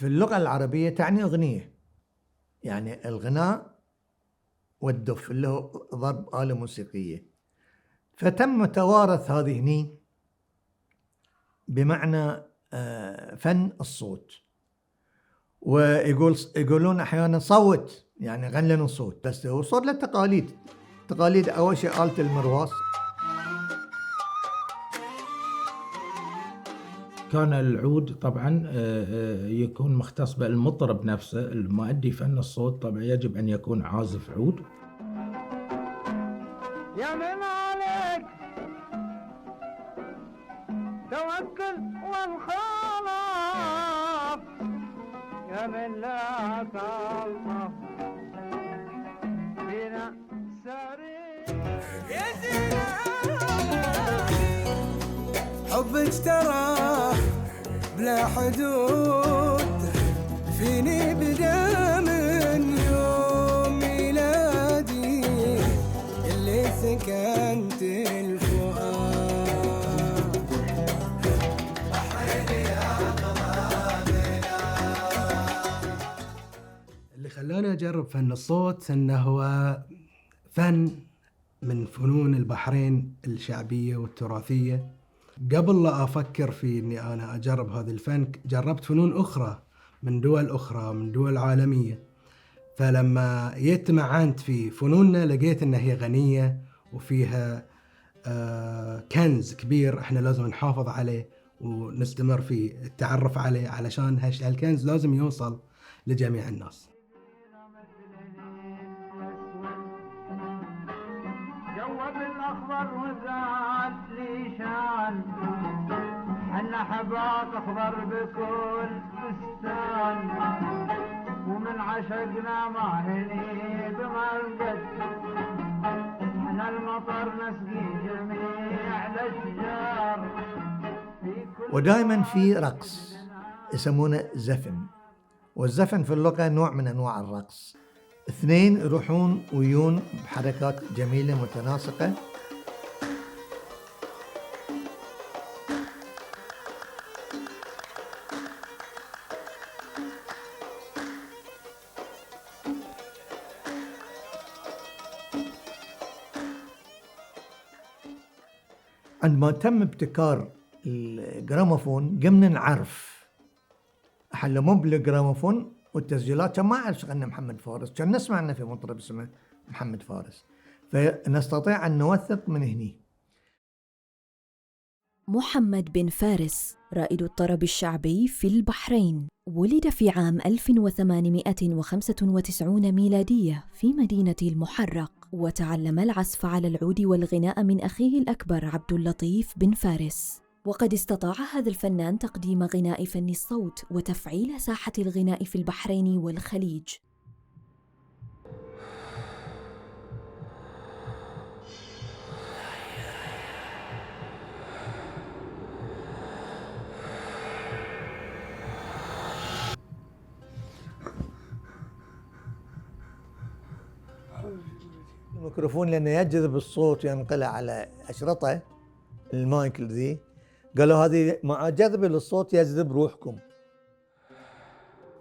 في اللغة العربية تعني أغنية، يعني الغناء والدف اللي هو ضرب آلة موسيقية. فتم توارث هذه هني بمعنى فن الصوت. ويقولون أحيانا صوت، يعني غن لنا صوت، بس هو صوت للتقاليد. تقاليد أول شيء آلة المرواس. كان العود طبعا يكون مختص بالمطرب نفسه، المؤدي فن الصوت طبعا يجب أن يكون عازف عود. يا من عليك توكل والخلاف، يا من لا تلطف فينا سريع يا زينة حبك ترى بلا حدود فيني بدا من يوم ميلادي اللي سكنت الفؤاد. اللي خلاني أجرب فن الصوت أنه هو فن من فنون البحرين الشعبية والتراثية. قبل لا أفكر في أني أنا أجرب هذا الفن جربت فنون أخرى من دول عالمية. فلما يتمعنت في فنوننا لقيت أنها هي غنية وفيها كنز كبير احنا لازم نحافظ عليه ونستمر في التعرف عليه، علشان هالكنز لازم يوصل لجميع الناس. جوب الأخضر وزاد لي شان، حنا حباط أخضر بكل بستان، ومن عشقنا ما هني بمرقد، حنا المطر نسقي جميع الأشجار. ودائما في رقص يسمونه زفن، والزفن في اللغة نوع من أنواع الرقص. اثنين يروحون ويون بحركات جميلة متناسقة. عندما تم ابتكار الجراموفون قمنا نعرف احنا مو بالجراموفون والتسجيلات، كان ما اعرف غنى محمد فارس، كان نسمع انه في مطرب اسمه محمد فارس، فنستطيع ان نوثق من هني. محمد بن فارس رائد الطرب الشعبي في البحرين، ولد في عام 1895 ميلادية في مدينة المحرق، وتعلم العزف على العود والغناء من أخيه الأكبر عبد اللطيف بن فارس. وقد استطاع هذا الفنان تقديم غناء فن الصوت وتفعيل ساحة الغناء في البحرين والخليج. الميكروفون لأنه يجذب الصوت ينقله على أشرطة المايك ذي، قالوا هذه مع جذب للصوت يجذب روحكم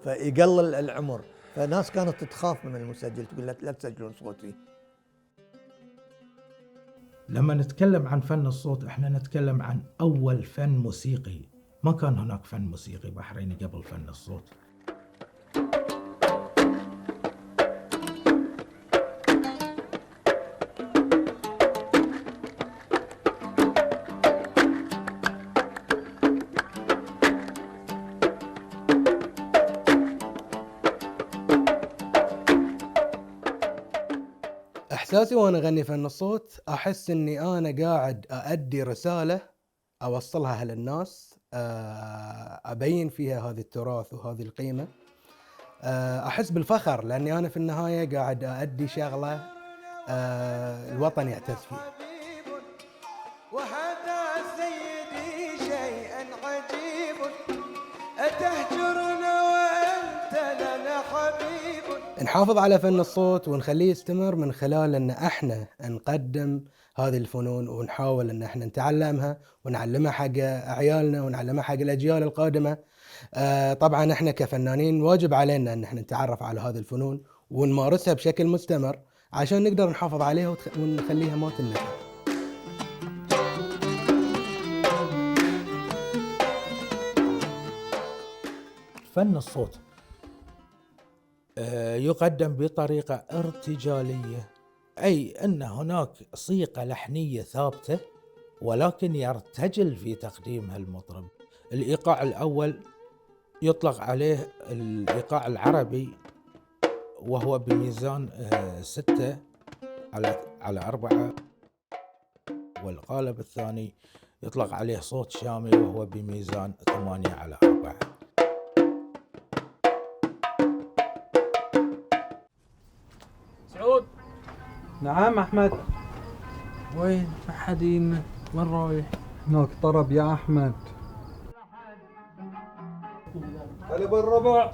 فيقلل العمر، فناس كانت تخاف من المسجل تقول لا تسجلون صوتي. لما نتكلم عن فن الصوت احنا نتكلم عن أول فن موسيقي، ما كان هناك فن موسيقي بحريني قبل فن الصوت. إحساسي وأنا أغني فن الصوت أحس أني أنا قاعد أؤدي رسالة أوصلها للناس، أبين فيها هذا التراث وهذه القيمة. أحس بالفخر لأني أنا في النهاية قاعد أؤدي شغلة الوطن يعتز فيها. وهذا سيدي شيئا عجيب، أتهجرنا وأنت لنا حبيب. نحافظ على فن الصوت ونخليه يستمر من خلال أن احنا نقدم هذه الفنون ونحاول أن احنا نتعلمها ونعلمها حق عيالنا ونعلمها حق الأجيال القادمة، طبعا احنا كفنانين واجب علينا ان احنا نتعرف على هذه الفنون ونمارسها بشكل مستمر عشان نقدر نحافظ عليها ونخليها ما تنتهي. فن الصوت يقدم بطريقة ارتجالية، أي أن هناك صيغة لحنية ثابتة ولكن يرتجل في تقديمها المطرب. الإيقاع الأول يطلق عليه الإيقاع العربي، وهو بميزان 6 على 4، والقالب الثاني يطلق عليه صوت شامي وهو بميزان 8 على 4. سعود، نعم أحمد. وين؟ ما حد يمه، وين رايح؟ هناك طرب يا أحمد. قلب الربع.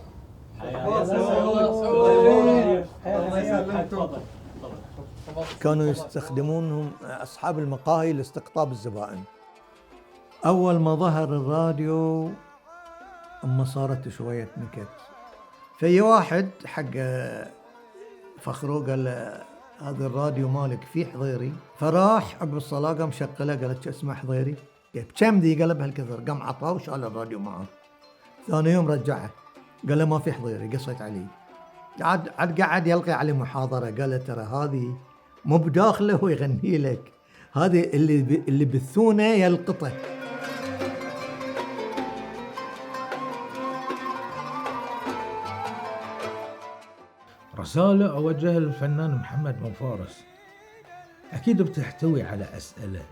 كانوا يستخدمونهم أصحاب المقاهي لاستقطاب الزبائن. أول ما ظهر الراديو أما صارت شوية نكت، في واحد حق فخرو قال له هذا الراديو مالك فيه حضيري، فراح عقب الصلاة قام شغله، قالت شو اسمه حضيري؟ بكم ذي؟ قال بهالكثر، قام عطاه وشال الراديو معه. ثاني يوم رجعه قال له ما في حضيري، قصيت عليه. عاد قاعد يلقي عليه محاضرة، قال له ترى هذه مو بداخله ويغني لك، هذه اللي بالثونة يلقطه. رسالة أوجهها للفنان محمد بن فارس أكيد بتحتوي على أسئلة.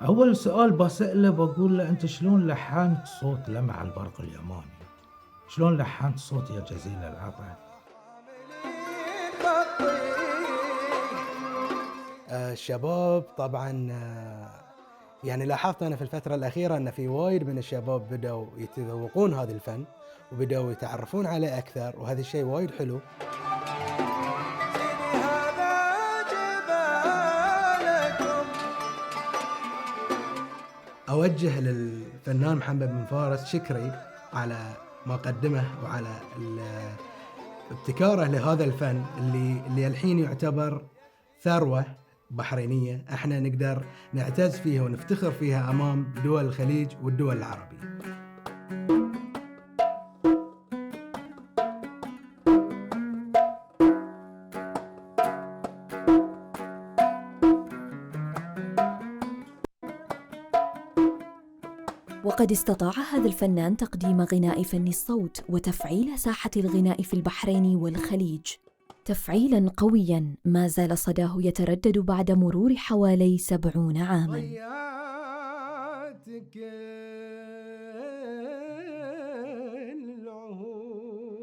أول سؤال بسأله بقول له أنت شلون لحنت صوت لمع البرق اليماني؟ شلون لحنت صوت يا جزيل العطا؟ الشباب طبعا يعني لاحظت أنا في الفترة الأخيرة أن في وايد من الشباب بدأوا يتذوقون هذا الفن وبدأوا يتعرفون عليه أكثر، وهذا الشيء وايد حلو. أوجه للفنان محمد بن فارس شكري على ما قدمه وعلى ابتكاره لهذا الفن اللي الحين يعتبر ثروة بحرينية احنا نقدر نعتز فيها ونفتخر فيها أمام دول الخليج والدول العربية. وقد استطاع هذا الفنان تقديم غناء فن الصوت وتفعيل ساحة الغناء في البحرين والخليج تفعيلاً قوياً ما زال صداه يتردد بعد مرور حوالي 70 عاماً. ضيعتك العهود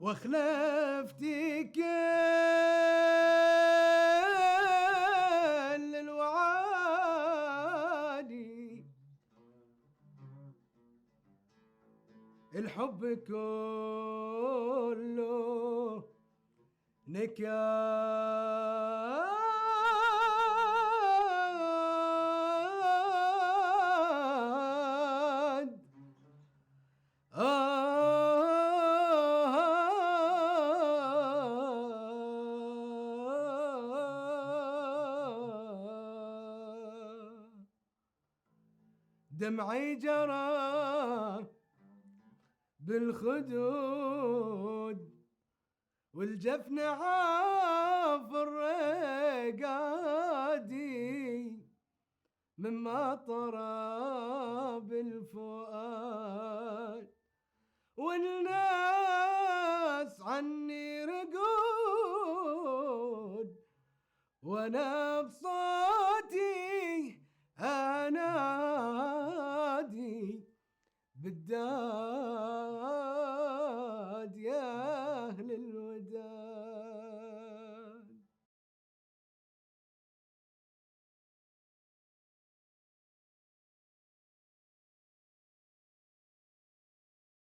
واخلفتك الوعادي، الحب كله نكاد. دمعي جرى بالخدود والجفن عافر رقادي مما طرى بالفؤاد، والناس عني رقود وانا بصوتي انادي بالدار